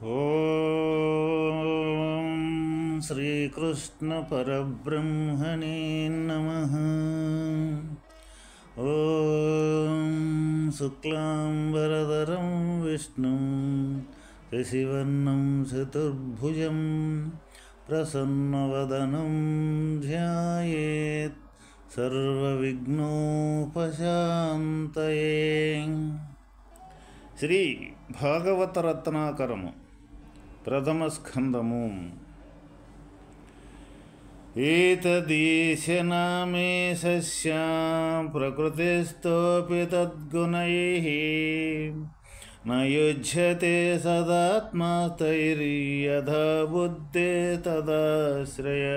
ఓం శ్రీకృష్ణ పరబ్రహ్మణే నమః. ఓం శుక్లాంబరధరం విష్ణుం శశివర్ణం చతుర్భుజం ప్రసన్నవదనం ధ్యాయేత్ సర్వవిఘ్నోపశాంతయే. శ్రీ భాగవత రత్నాకరము ప్రథమ స్కందము. ఏతదీశనామేశస్య ప్రకృతిస్థోపి తద్గుణైః న యుజ్యతే సదాత్మస్తైర్యథా బుద్ధే తదాశ్రయ.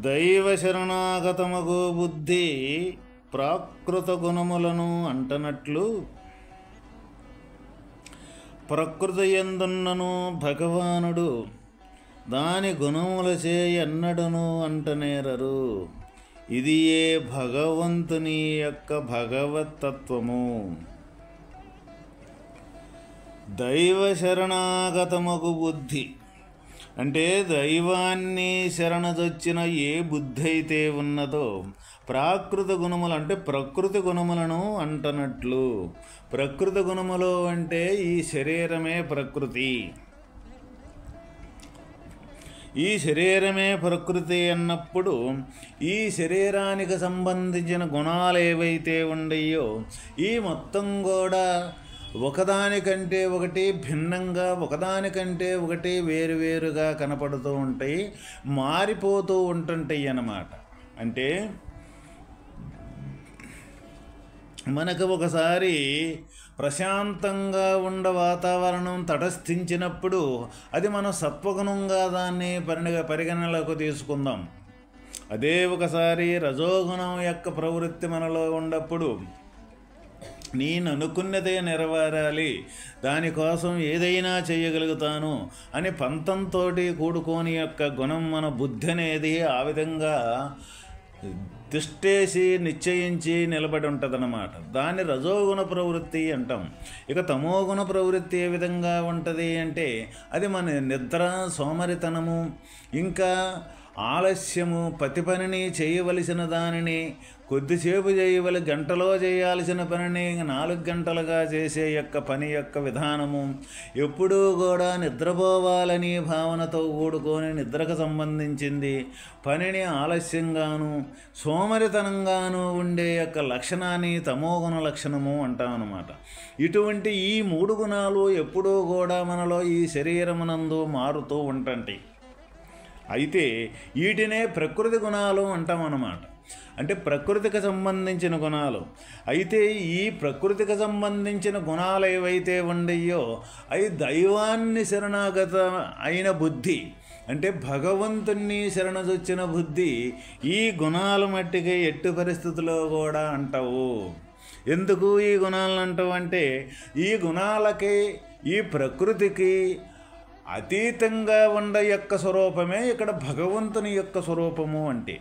దైవ శరణాగతమగు బుద్ధి ప్రాకృత గుణములను అంటనట్లు ప్రకృతి యందున్నను భగవానుడు దాని గుణములచే ఎన్నడను అంటనేరరు. ఇది ఏ భగవంతుని యొక్క భగవత్తత్వము. దైవ శరణాగతమగు బుద్ధి అంటే దైవాన్ని శరణజొచ్చిన ఏ బుద్ధి అయితే ఉన్నదో ప్రాకృత గుణములు అంటే ప్రకృతి గుణములను అంటనట్లు. ప్రకృతి గుణములు అంటే ఈ శరీరమే ప్రకృతి. ఈ శరీరమే ప్రకృతి అన్నప్పుడు ఈ శరీరానికి సంబంధించిన గుణాలు ఏవైతే ఉన్నాయో ఈ మొత్తం కూడా ఒకదానికంటే ఒకటి భిన్నంగా, ఒకదానికంటే ఒకటి వేరువేరుగా కనపడుతూ ఉంటాయి, మారిపోతూ ఉంటుంటాయి అన్నమాట. అంటే మనకు ఒకసారి ప్రశాంతంగా ఉండ వాతావరణం తటస్థించినప్పుడు అది మనం సత్వగుణంగా దాన్ని పరిగణనలోకి తీసుకుందాం. అదే ఒకసారి రజోగుణం యొక్క ప్రవృత్తి మనలో ఉన్నప్పుడు నేను అనుకున్నదే నెరవేరాలి, దానికోసం ఏదైనా చేయగలుగుతాను అని పంతంతో కూడుకోని యొక్క గుణం మన బుద్ధి అనేది ఆ విధంగా తిష్టేసి నిశ్చయించి నిలబడి ఉంటుందన్నమాట. దాన్ని రజోగుణ ప్రవృత్తి అంటాం. ఇక తమోగుణ ప్రవృత్తి ఏ విధంగా ఉంటుంది అంటే అది మన నిద్ర, సోమరితనము, ఇంకా ఆలస్యము, ప్రతి పనిని చేయవలసిన దానిని కొద్దిసేపు గంటలో చేయాల్సిన పనిని 4 గంటలుగా చేసే యొక్క పని యొక్క విధానము, ఎప్పుడూ కూడా నిద్రపోవాలని భావనతో కూడుకొని నిద్రకు సంబంధించింది, పనిని ఆలస్యంగాను సోమరితనంగాను ఉండే యొక్క లక్షణాన్ని తమోగుణ లక్షణము అంటామన్నమాట. ఇటువంటి ఈ 3 గుణాలు ఎప్పుడూ కూడా మనలో ఈ శరీరమునందు మారుతూ ఉంటాయి. అయితే వీటినే ప్రకృతి గుణాలు అంటామన్నమాట. అంటే ప్రకృతికి సంబంధించిన గుణాలు. అయితే ఈ ప్రకృతికి సంబంధించిన గుణాలు ఏవైతే ఉన్నాయో అవి దైవాన్ని శరణాగత అయిన బుద్ధి అంటే భగవంతుణ్ణి శరణజొచ్చిన బుద్ధి ఈ గుణాల మట్టికి ఎట్టి పరిస్థితుల్లో కూడా అంటావు. ఎందుకు ఈ గుణాలను అంటావు అంటే ఈ గుణాలకి, ఈ ప్రకృతికి అతీతంగా ఉండ యొక్క స్వరూపమే ఇక్కడ భగవంతుని యొక్క స్వరూపము. అంటే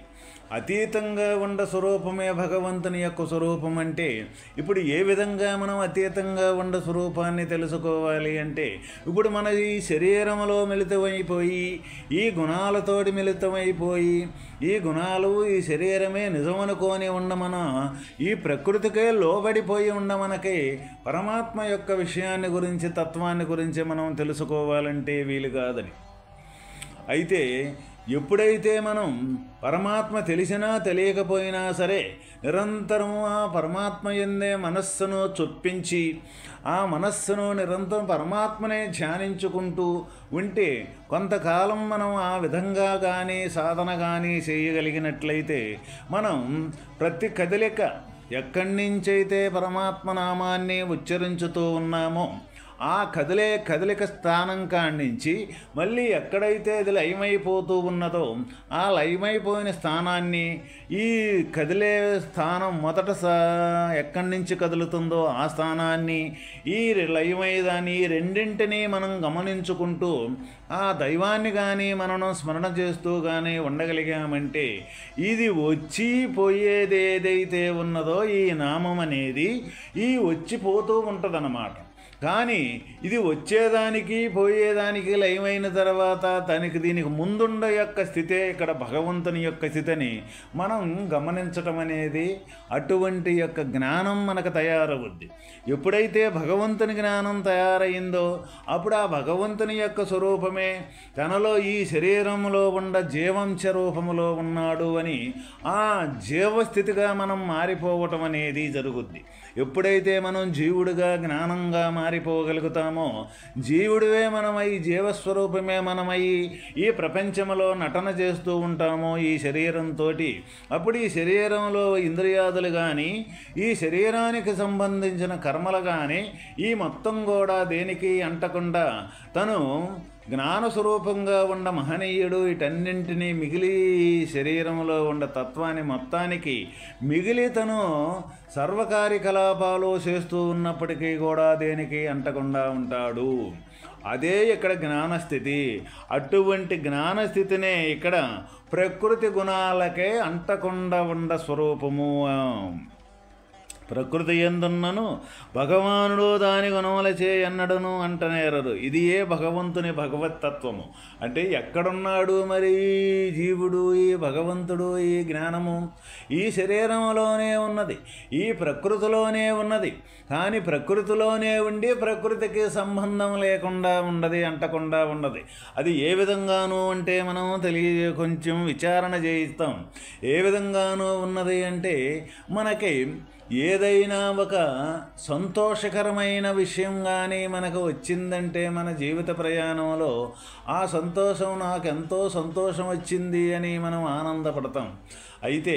అతీతంగా ఉండ స్వరూపమే భగవంతుని యొక్క స్వరూపం. అంటే ఇప్పుడు ఏ విధంగా మనం అతీతంగా ఉండ స్వరూపాన్ని తెలుసుకోవాలి అంటే ఇప్పుడు మన ఈ శరీరంలో మిళితమైపోయి ఈ గుణాలతోటి మిళితమైపోయి ఈ గుణాలు ఈ శరీరమే నిజమనుకోని ఉన్న మనం ఈ ప్రకృతికే లోబడిపోయి ఉన్న మనకి పరమాత్మ యొక్క విషయాన్ని గురించి, తత్వాన్ని గురించి మనం తెలుసుకోవాలంటే వీలు కాదని. అయితే ఎప్పుడైతే మనం పరమాత్మ తెలిసినా తెలియకపోయినా సరే నిరంతరము ఆ పరమాత్మ యందే మనస్సును చొప్పించి ఆ మనస్సును నిరంతరం పరమాత్మనే ధ్యానించుకుంటూ ఉంటే కొంతకాలం మనం ఆ విధంగా కానీ సాధన కానీ చేయగలిగినట్లయితే మనం ప్రతి కదలిక ఎక్కడి నుంచైతే పరమాత్మ నామాన్ని ఉచ్చరించుతూ ఉన్నామో ఆ కదలిక స్థానం కాడి నుంచి మళ్ళీ ఎక్కడైతే అది లయమైపోతూ ఉన్నదో ఆ లయమైపోయిన స్థానాన్ని, ఈ కదిలే స్థానం మొదట ఎక్కడి నుంచి కదులుతుందో ఆ స్థానాన్ని, ఈ లయమైదాన్ని, ఈ రెండింటినీ మనం గమనించుకుంటూ ఆ దైవాన్ని కానీ మనం స్మరణ చేస్తూ కానీ ఉండగలిగామంటే ఇది వచ్చి పోయేది ఏదైతే ఉన్నదో ఈ నామం అనేది ఈ వచ్చిపోతూ ఉంటుందన్నమాట. కానీ ఇది వచ్చేదానికి పోయేదానికి లయమైన తర్వాత దీనికి ముందుండ యొక్క స్థితే ఇక్కడ భగవంతుని యొక్క స్థితిని మనం గమనించటం అనేది అటువంటి యొక్క జ్ఞానం మనకు తయారవుద్ది. ఎప్పుడైతే భగవంతుని జ్ఞానం తయారైందో అప్పుడు ఆ భగవంతుని యొక్క స్వరూపమే తనలో ఈ శరీరంలో ఉండ జీవంశ రూపములో ఉన్నాడు అని ఆ జీవస్థితిగా మనం మారిపోవటం అనేది జరుగుద్ది. ఎప్పుడైతే మనం జీవుడిగా జ్ఞానంగా మారిపోగలుగుతామో, జీవుడివే మనమై జీవస్వరూపమే మనమై ఈ ప్రపంచంలో నటన చేస్తూ ఉంటామో ఈ శరీరంతో, అప్పుడు ఈ శరీరంలో ఇంద్రియాదులు కానీ ఈ శరీరానికి సంబంధించిన కర్మలు కానీ ఈ మొత్తం కూడా దేనికి అంటకుండా తను జ్ఞానస్వరూపంగా ఉన్న మహనీయుడు వీటన్నింటినీ మిగిలి శరీరంలో ఉన్న తత్వాన్ని మొత్తానికి మిగిలి తను సర్వకార్యకలాపాలు చేస్తూ ఉన్నప్పటికీ కూడా దేనికి అంటకుండా ఉంటాడు. అదే ఇక్కడ జ్ఞానస్థితి. అటువంటి జ్ఞానస్థితినే ఇక్కడ ప్రకృతి గుణాలకే అంటకుండా ఉండ స్వరూపము. ప్రకృతి ఎందున్నను భగవానుడు దాని గుణములచే ఎన్నడను అంటనేరరు. ఇది ఏ భగవంతుని భగవత్తత్వము. అంటే ఎక్కడున్నాడు మరి జీవుడు, ఈ భగవంతుడు, ఈ జ్ఞానము ఈ శరీరంలోనే ఉన్నది, ఈ ప్రకృతిలోనే ఉన్నది. కానీ ప్రకృతిలోనే ఉండి ప్రకృతికి సంబంధం లేకుండా ఉండదు, అంటకుండా ఉండదు. అది ఏ విధంగానూ అంటే మనం కొంచెం విచారణ చేయిస్తాం. ఏ విధంగానూ ఉన్నది అంటే మనకి ఏదైనా ఒక సంతోషకరమైన విషయం కానీ మనకు వచ్చిందంటే మన జీవిత ప్రయాణంలో ఆ సంతోషం నాకెంతో సంతోషం వచ్చింది అని మనం ఆనందపడతాం. అయితే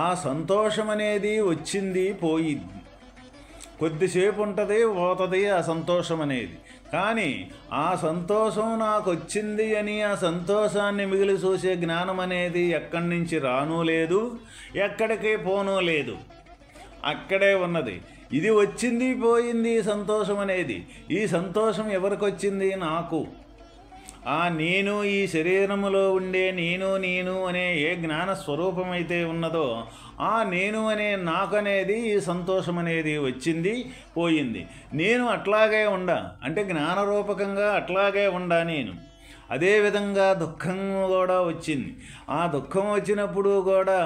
ఆ సంతోషం అనేది వచ్చింది పోయింది, కొద్దిసేపు ఉంటుంది పోతుంది ఆ సంతోషం అనేది. కానీ ఆ సంతోషం నాకు వచ్చింది అని ఆ సంతోషాన్ని మిగిలి చూసే జ్ఞానం అనేది ఎక్కడి నుంచి రానూ లేదు, ఎక్కడికి పోనూ లేదు, అక్కడే ఉన్నది. ఇది వచ్చింది పోయింది సంతోషం అనేది. ఈ సంతోషం ఎవరికి వచ్చింది? నాకు. ఆ నేను ఈ శరీరములో ఉండే నేను అనే ఏ జ్ఞాన స్వరూపం అయితే ఉన్నదో ఆ నేను అనే నాకు అనేది ఈ సంతోషం అనేది వచ్చింది పోయింది. నేను అట్లాగే ఉండా అంటే జ్ఞానరూపకంగా అట్లాగే ఉండా నేను. అదేవిధంగా దుఃఖం కూడా వచ్చింది. ఆ దుఃఖం వచ్చినప్పుడు కూడా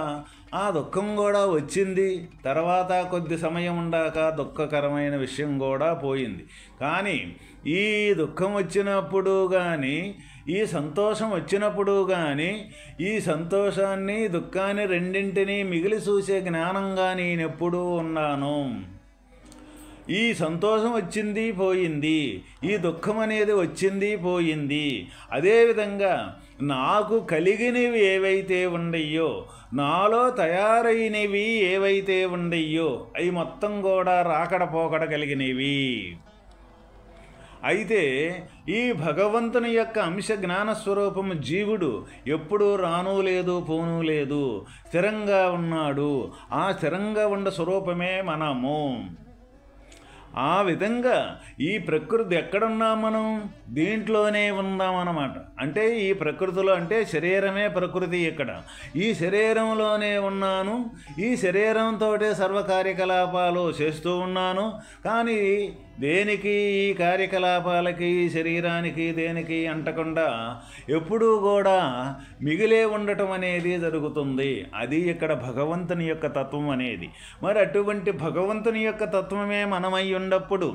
ఆ దుఃఖం కూడా వచ్చింది, తర్వాత కొద్ది సమయం ఉండాక దుఃఖకరమైన విషయం కూడా పోయింది. కానీ ఈ దుఃఖం వచ్చినప్పుడు కానీ ఈ సంతోషం వచ్చినప్పుడు కానీ ఈ సంతోషాన్ని దుఃఖాన్ని రెండింటినీ మిగిలి చూసే జ్ఞానంగా నేనెప్పుడూ ఉన్నాను. ఈ సంతోషం వచ్చింది పోయింది, ఈ దుఃఖం అనేది వచ్చింది పోయింది. అదేవిధంగా నాకు కలిగినవి ఏవైతే ఉండయ్యో, నాలో తయారైనవి ఏవైతే ఉండయ్యో అవి మొత్తం కూడా రాకడ పోకడ కలిగినవి. అయితే ఈ భగవంతుని యొక్క అంశ జ్ఞానస్వరూపము జీవుడు ఎప్పుడూ రానూ లేదు పోనూ లేదు, స్థిరంగా ఉన్నాడు. ఆ స్థిరంగా ఉన్న స్వరూపమే మనము. ఆ విధంగా ఈ ప్రకృతి ఎక్కడున్నాం మనం? దీంట్లోనే ఉన్నామన్నమాట. అంటే ఈ ప్రకృతిలో అంటే శరీరమే ప్రకృతి. ఇక్కడ ఈ శరీరంలోనే ఉన్నాను, ఈ శరీరంతో సర్వకార్యకలాపాలు చేస్తూ ఉన్నాను. కానీ దేనికి ఈ కార్యకలాపాలకి శరీరానికి దేనికి అంటకుండా ఎప్పుడూ కూడా మిగిలే ఉండటం అనేది జరుగుతుంది. అది ఇక్కడ భగవంతుని యొక్క తత్వం అనేది. మరి అటువంటి భగవంతుని యొక్క తత్వమే మనమై ఉన్నప్పుడు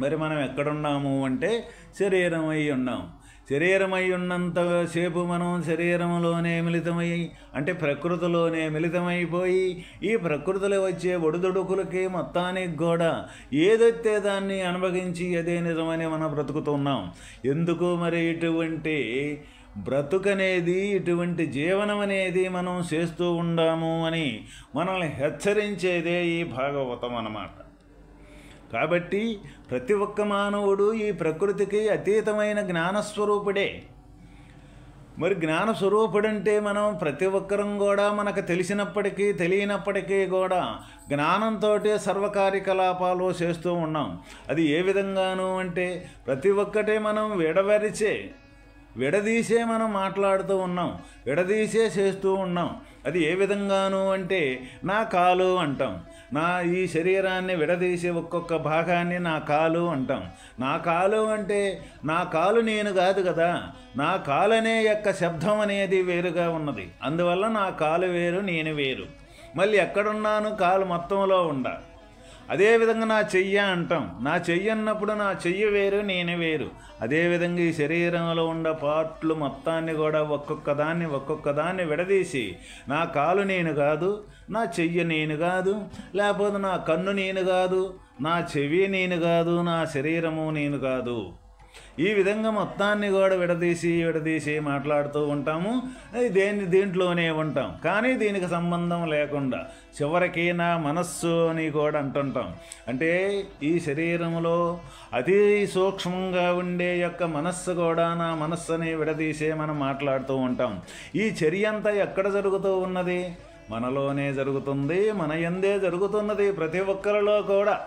మరి మనం ఎక్కడున్నాము అంటే శరీరమై ఉన్నాం. శరీరమై ఉన్నంతసేపు మనం శరీరంలోనే మిళితమై అంటే ప్రకృతిలోనే మిళితమైపోయి ఈ ప్రకృతిలో వచ్చే ఒడిదుడుకులకి మొత్తానికి కూడా ఏదైతే దాన్ని అనుభవించి అదే నిజమని మనం బ్రతుకుతున్నాం. ఎందుకు మరి ఇటువంటి బ్రతుకనేది ఇటువంటి జీవనం అనేది మనం చేస్తూ ఉండాము అని మనల్ని హెచ్చరించేదే ఈ భాగవతం అన్నమాట. కాబట్టి ప్రతి ఒక్క మానవుడు ఈ ప్రకృతికి అతీతమైన జ్ఞానస్వరూపుడే. మరి జ్ఞానస్వరూపుడంటే మనం ప్రతి ఒక్కరం కూడా మనకు తెలిసినప్పటికీ తెలియనప్పటికీ కూడా జ్ఞానంతో సర్వకార్యకలాపాలు చేస్తూ ఉన్నాం. అది ఏ విధంగాను అంటే ప్రతి ఒక్కటే మనం విడదీసే మనం మాట్లాడుతూ ఉన్నాం, విడదీసే చేస్తూ ఉన్నాం. అది ఏ విధంగాను అంటే నా కాలు అంటాం, నా ఈ శరీరాన్ని విడదీసి ఒక్కొక్క భాగాన్ని నా కాలు అంటాం. నా కాలు అంటే నా కాలు నేను కాదు కదా, నా కాలు అనే యొక్క శబ్దం అనేది వేరుగా ఉన్నది. అందువల్ల నా కాలు వేరు, నేను వేరు. మళ్ళీ ఎక్కడున్నాను? కాలు మొత్తంలో ఉండ. అదేవిధంగా నా చెయ్య అంటాం. నా చెయ్యి అన్నప్పుడు నా చెయ్యి వేరు, నేను వేరు. అదేవిధంగా ఈ శరీరంలో ఉన్న పార్ట్లు మొత్తాన్ని కూడా ఒక్కొక్క దాన్ని విడదీసి నా కాలు నేను కాదు, నా చెయ్యి నేను కాదు, లేకపోతే నా కన్ను నేను కాదు, నా చెవి నేను కాదు, నా శరీరము నేను కాదు. ఈ విధంగా మొత్తాన్ని కూడా విడదీసి మాట్లాడుతూ ఉంటాము. దీంట్లోనే ఉంటాం. కానీ దీనికి సంబంధం లేకుండా చివరికి నా మనస్సు అని కూడా అంటుంటాం. అంటే ఈ శరీరంలో అతి సూక్ష్మంగా ఉండే యొక్క మనస్సు కూడా నా మనస్సుని విడదీసే మనం మాట్లాడుతూ ఉంటాం. ఈ చర్య అంతా ఎక్కడ జరుగుతూ ఉన్నది? మనలోనే జరుగుతుంది, మన యందే జరుగుతున్నది, ప్రతి ఒక్కరిలో కూడా.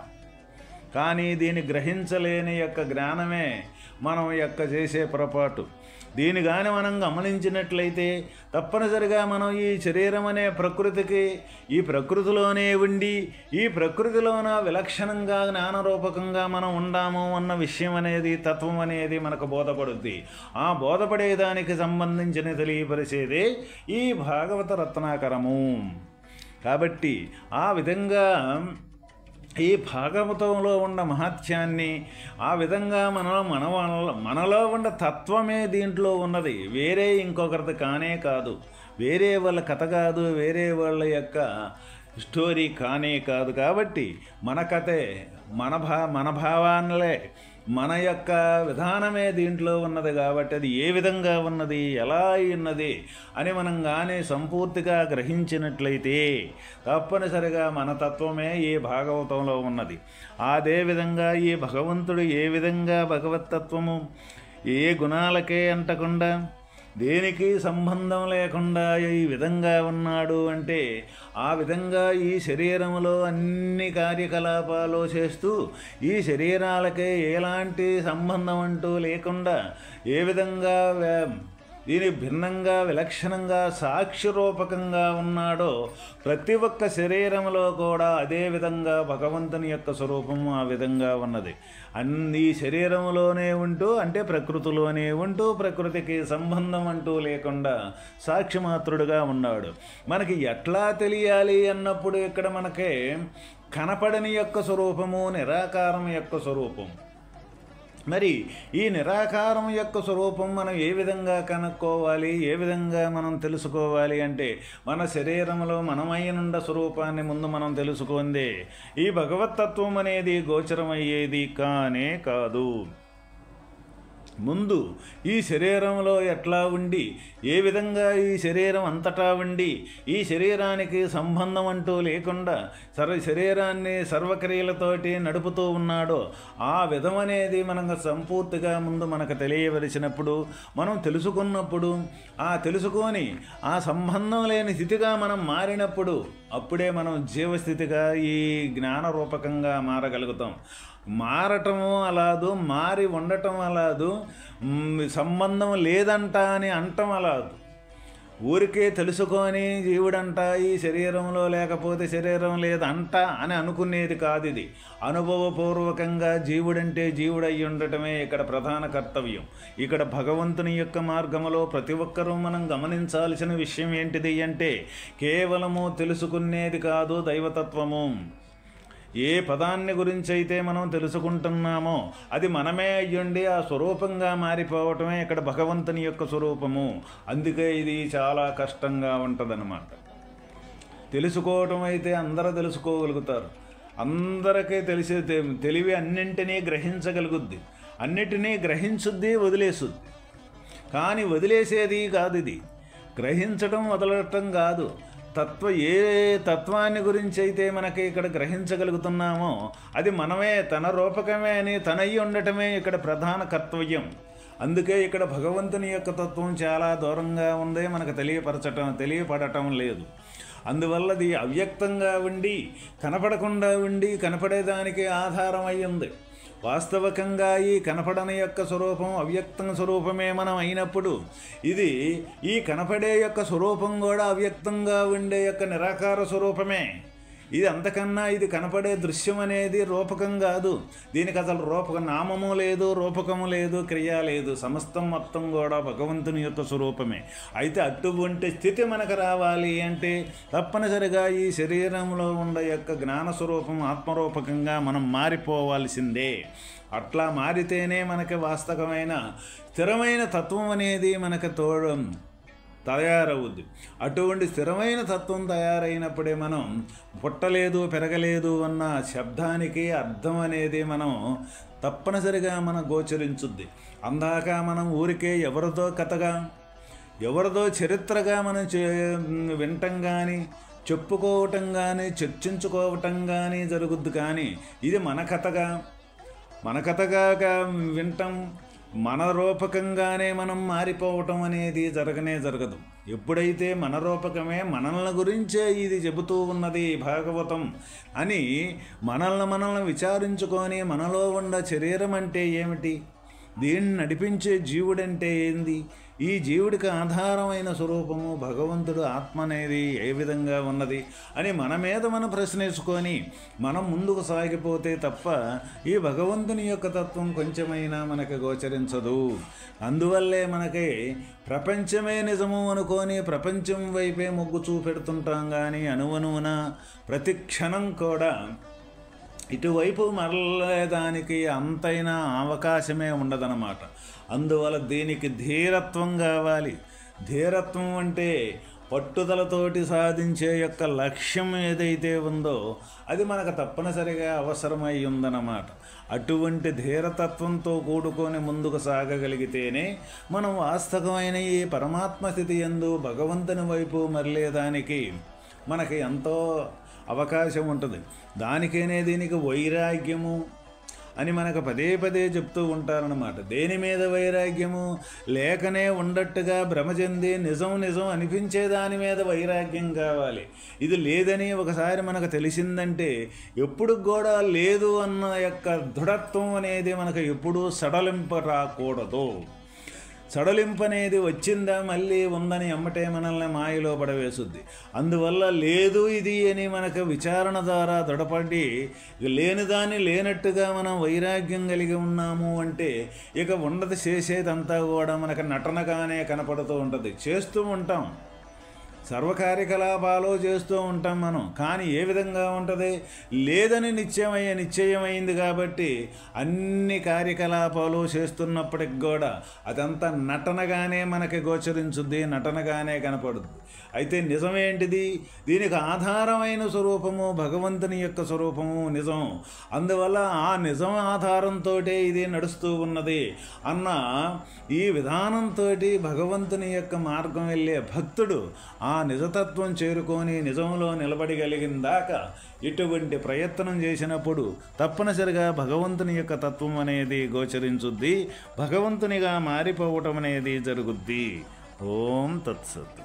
కానీ దీన్ని గ్రహించలేని యొక్క జ్ఞానమే మనం చేసే పొరపాటు. దీని కానీ మనం గమనించినట్లయితే తప్పనిసరిగా మనం ఈ శరీరం అనే ప్రకృతికి, ఈ ప్రకృతిలోనే ఉండి ఈ ప్రకృతిలోన విలక్షణంగా జ్ఞానరూపకంగా మనం ఉండాము అన్న విషయం అనేది, తత్వం అనేది మనకు బోధపడుద్ది. ఆ బోధపడేదానికి సంబంధించిన తెలియపరిచేదే ఈ భాగవత రత్నాకరము. కాబట్టి ఆ విధంగా ఈ భాగవతంలో ఉన్న మహత్యాన్ని, ఆ విధంగా మనలో ఉన్న తత్వమే దీంట్లో ఉన్నది. వేరే ఇంకొకరిది కానే కాదు, వేరే వాళ్ళ కథ కాదు, వేరే వాళ్ళ యొక్క స్టోరీ కానే కాదు. కాబట్టి మన కథే, మన భావాలే, మన యొక్క విధానమే దీంట్లో ఉన్నది. కాబట్టి అది ఏ విధంగా ఉన్నది, ఎలా ఉన్నది అని మనం కానీ సంపూర్తిగా గ్రహించినట్లయితే తప్పనిసరిగా మన తత్వమే ఈ భాగవతంలో ఉన్నది. అదేవిధంగా ఈ భగవంతుడు ఏ విధంగా భగవత్తత్వము ఏ గుణాలకే అంటకుండా దేనికి సంబంధం లేకుండా ఈ విధంగా ఉన్నాడు అంటే, ఆ విధంగా ఈ శరీరంలో అన్ని కార్యకలాపాలు చేస్తూ ఈ శరీరాలకే ఎలాంటి సంబంధం అంటూ లేకుండా ఏ విధంగా దీని భిన్నంగా విలక్షణంగా సాక్షిరూపకంగా ఉన్నాడో ప్రతి ఒక్క శరీరంలో కూడా అదే విధంగా భగవంతుని యొక్క స్వరూపము ఆ విధంగా ఉన్నది. అన్ని శరీరంలోనే ఉంటూ, అంటే ప్రకృతిలోనే ఉంటూ, ప్రకృతికి సంబంధం అంటూ లేకుండా సాక్షిమాత్రుడుగా ఉన్నాడు. మనకి ఎట్లా తెలియాలి అన్నప్పుడు ఇక్కడ మనకే కనపడని యొక్క స్వరూపము, నిరాకారం యొక్క స్వరూపం. మరి ఈ నిరాకారం యొక్క స్వరూపం మనం ఏ విధంగా కనుక్కోవాలి, ఏ విధంగా మనం తెలుసుకోవాలి అంటే, మన శరీరంలో మనమైనండ స్వరూపాన్ని ముందు మనం తెలుసుకుందే ఈ భగవత్తత్వం అనేది గోచరమయ్యేది కానే కాదు. ముందు ఈ శరీరంలో ఎట్లా ఉండి, ఏ విధంగా ఈ శరీరం అంతటా ఉండి ఈ శరీరానికి సంబంధం అంటూ లేకుండా శరీరాన్ని సర్వక్రియలతోటి నడుపుతూ ఉన్నాడో ఆ విధం అనేది మనకు సంపూర్తిగా ముందు మనకు తెలియవలసినప్పుడు, మనం తెలుసుకున్నప్పుడు, ఆ తెలుసుకొని ఆ సంబంధం లేని స్థితిగా మనం మారినప్పుడు అప్పుడే మనం జీవస్థితిగా ఈ జ్ఞానరూపకంగా మారగలుగుతాం. మారటము అలాదు, మారి ఉండటం అలాదు, సంబంధం లేదంట అని అంటం అలాదు. ఊరికే తెలుసుకొని జీవుడంట ఈ శరీరంలో లేకపోతే శరీరం లేదంట అని అనుకునేది కాదు. ఇది అనుభవపూర్వకంగా జీవుడంటే జీవుడై ఉండటమే ఇక్కడ ప్రధాన కర్తవ్యం. ఇక్కడ భగవంతుని యొక్క మార్గములో ప్రతి ఒక్కరూ మనం గమనించాల్సిన విషయం ఏంటిది అంటే, కేవలము తెలుసుకునేది కాదు దైవతత్వము. ఏ పదాన్ని గురించి అయితే మనం తెలుసుకుంటున్నామో అది మనమే అయ్యుండి ఆ స్వరూపంగా మారిపోవటమే ఇక్కడ భగవంతుని యొక్క స్వరూపము. అందుకే ఇది చాలా కష్టంగా ఉంటుందన్నమాట. తెలుసుకోవటం అయితే అందరూ తెలుసుకోగలుగుతారు, అందరికీ తెలివి అన్నింటినీ గ్రహించగలుగుద్ది, అన్నిటినీ గ్రహించుద్ది, వదిలేసుద్ది. కానీ వదిలేసేది కాదు ఇది, గ్రహించడం వదలటం కాదు. ఏ తత్వాన్ని గురించి అయితే మనకి ఇక్కడ గ్రహించగలుగుతున్నామో అది మనమే, తన రూపకమే అని తనయ్యి ఉండటమే ఇక్కడ ప్రధాన కర్తవ్యం. అందుకే ఇక్కడ భగవంతుని యొక్క తత్వం చాలా దూరంగా ఉంది, మనకు తెలియపడటం లేదు. అందువల్లది అవ్యక్తంగా ఉండి, కనపడకుండా ఉండి, కనపడేదానికి ఆధారం అయ్యింది. వాస్తవకంగా ఈ కనపడని యొక్క స్వరూపం అవ్యక్తం స్వరూపమే మనం అయినప్పుడు, ఇది ఈ కనపడే యొక్క స్వరూపం కూడా అవ్యక్తంగా ఉండే యొక్క నిరాకార స్వరూపమే. ఇది అంతకన్నా ఇది కనపడే దృశ్యం అనేది రూపకం కాదు. దీనికి అసలు నామము లేదు, రూపకము లేదు, క్రియ లేదు. సమస్తం మొత్తం కూడా భగవంతుని యొక్క స్వరూపమే. అయితే అటువంటి స్థితి మనకు రావాలి అంటే తప్పనిసరిగా ఈ శరీరంలో ఉండే యొక్క జ్ఞాన స్వరూపం ఆత్మరూపకంగా మనం మారిపోవాల్సిందే. అట్లా మారితేనే మనకి వాస్తవమైన స్థిరమైన తత్వం అనేది మనకు తయారవుద్ది. అటువంటి స్థిరమైన తత్వం తయారైనప్పుడే మనం పుట్టలేదు పెరగలేదు అన్న శబ్దానికి అర్థం అనేది మనం తప్పనిసరిగా మనం గోచరించుద్ది. అందాక మనం ఊరికే ఎవరిదో కథగా ఎవరిదో చరిత్రగా మనం వింటం కానీ చెప్పుకోవటం కానీ చర్చించుకోవటం కానీ జరుగుద్ది. కానీ ఇది మన కథగా వింటం, మన రూపకంగానే మనం మారిపోవటం అనేది జరగదు. ఎప్పుడైతే మన రూపకమే మనల్ని గురించే ఇది చెబుతూ ఉన్నది భాగవతం అని మనల్ని విచారించుకొని మనలో ఉన్న శరీరం అంటే ఏమిటి, దీన్ని నడిపించే జీవుడంటే ఏంది, ఈ జీవుడికి ఆధారమైన స్వరూపము భగవంతుడు ఆత్మ అనేది ఏ విధంగా ఉన్నది అని మన మీద మనం ప్రశ్నించుకొని మనం ముందుకు సాగిపోతే తప్ప ఈ భగవంతుని యొక్క తత్వం కొంచెమైనా మనకు గోచరించదు. అందువల్లే మనకి ప్రపంచమే నిజము అనుకొని ప్రపంచం వైపే మొగ్గు చూపెడుతుంటాం. కానీ అణువణువున ప్రతి క్షణం కూడా ఇటువైపు మరలేదానికి అంతైనా అవకాశమే ఉండదన్నమాట. అందువల్ల దీనికి ధీరత్వం కావాలి. ధీరత్వం అంటే పట్టుదలతోటి సాధించే యొక్క లక్ష్యం ఏదైతే ఉందో అది మనకు తప్పనిసరిగా అవసరమై ఉందన్నమాట. అటువంటి ధీరతత్వంతో కూడుకొని ముందుకు సాగగలిగితేనే మనం వాస్తవమైన ఈ పరమాత్మ స్థితి యందు భగవంతుని వైపు మరలేదానికి మనకి ఎంతో అవకాశం ఉంటుంది. దానికేనే దీనికి వైరాగ్యము అని మనకు పదే చెప్తూ ఉంటారన్నమాట. దేని మీద వైరాగ్యము? లేకనే ఉండట్టుగా భ్రమ చెంది నిజం అనిపించే దాని మీద వైరాగ్యం కావాలి. ఇది లేదని ఒకసారి మనకు తెలిసిందంటే ఎప్పుడు కూడా లేదు అన్న యొక్క దృఢత్వం అనేది మనకు ఎప్పుడూ సడలింప రాకూడదు. సడలింపు అనేది వచ్చిందా మళ్ళీ ఉందని ఎమ్మటే మనల్ని మాయలో పడవేసుద్ది. అందువల్ల లేదు ఇది అని మనకు విచారణ ద్వారా దృఢపడి లేనిదాన్ని లేనట్టుగా మనం వైరాగ్యం కలిగి ఉన్నాము అంటే ఇక ఉన్నది చేసేదంతా కూడా మనకు నటనగానే కనపడుతూ ఉంటుంది. చేస్తూ ఉంటాం, సర్వకార్యకలాపాలు చేస్తూ ఉంటాం మనం. కానీ ఏ విధంగా ఉంటుంది? లేదని నిశ్చయమైంది కాబట్టి అన్ని కార్యకలాపాలు చేస్తున్నప్పటికి కూడా అదంతా నటనగానే మనకి గోచరించుద్ది, నటనగానే కనపడుద్ది. అయితే నిజమేంటిది? దీనికి ఆధారమైన స్వరూపము భగవంతుని యొక్క స్వరూపము నిజం. అందువల్ల ఆ నిజం ఆధారంతో ఇది నడుస్తూ ఉన్నది అన్న ఈ విధానంతో భగవంతుని యొక్క మార్గం వెళ్ళే భక్తుడు ఆ నిజతత్వం చేరుకొని నిజంలో నిలబడగలిగిన దాకా ఇటువంటి ప్రయత్నం చేసినప్పుడు తప్పనిసరిగా భగవంతుని యొక్క తత్వం అనేది గోచరించుద్ది, భగవంతునిగా మారిపోవటం అనేది జరుగుద్ది. ఓం తత్సత్.